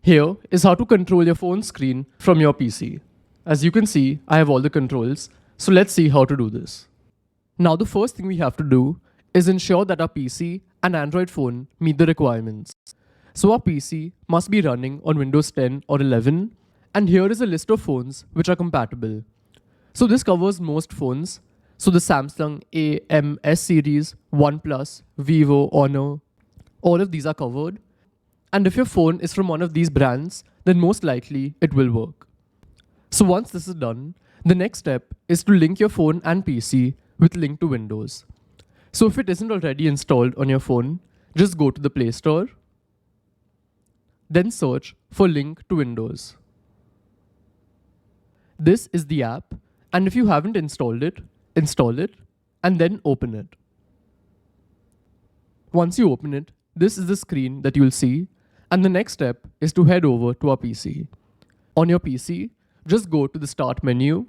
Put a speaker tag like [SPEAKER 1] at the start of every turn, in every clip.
[SPEAKER 1] Here is how to control your phone screen from your PC. As you can see, I have all the controls, so let's see how to do this. Now the first thing we have to do is ensure that our PC and Android phone meet the requirements. So our PC must be running on Windows 10 or 11, and here is a list of phones which are compatible. So this covers most phones, so the Samsung A, M, S series, OnePlus, Vivo, Honor, all of these are covered. And if your phone is from one of these brands, then most likely it will work. So once this is done, the next step is to link your phone and PC with link to Windows. So if it isn't already installed on your phone, just go to the Play Store, then search for link to Windows. This is the app, and if you haven't installed it, install it and then open it. Once you open it, this is the screen that you'll see, and the next step is to head over to our PC. On your PC, just go to the Start menu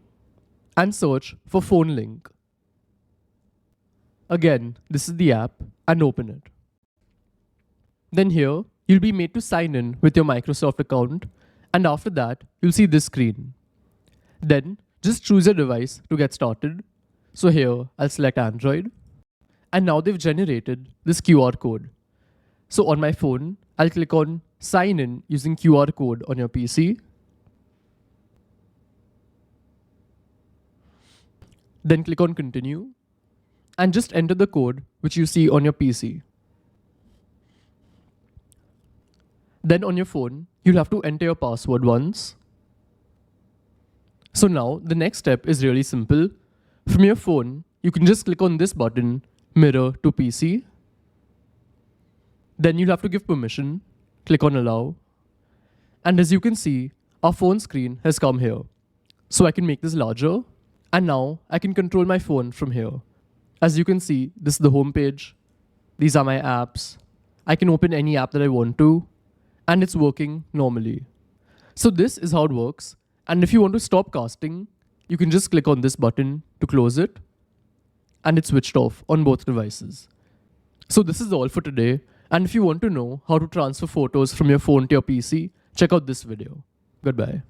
[SPEAKER 1] and search for Phone Link. Again, this is the app, and open it. Then here, you'll be made to sign in with your Microsoft account, and after that, you'll see this screen. Then, just choose your device to get started. So here, I'll select Android. And now they've generated this QR code. So on my phone, I'll click on Sign in using QR code on your PC. Then click on Continue. And just enter the code which you see on your PC. Then on your phone, you'll have to enter your password once. So now the next step is really simple. From your phone, you can just click on this button, Mirror to PC. Then you'll have to give permission, click on Allow. And as you can see, our phone screen has come here. So I can make this larger. And now I can control my phone from here. As you can see, this is the home page. These are my apps. I can open any app that I want to, and it's working normally. So this is how it works. And if you want to stop casting, you can just click on this button to close it, and it's switched off on both devices. So this is all for today. And if you want to know how to transfer photos from your phone to your PC, check out this video. Goodbye.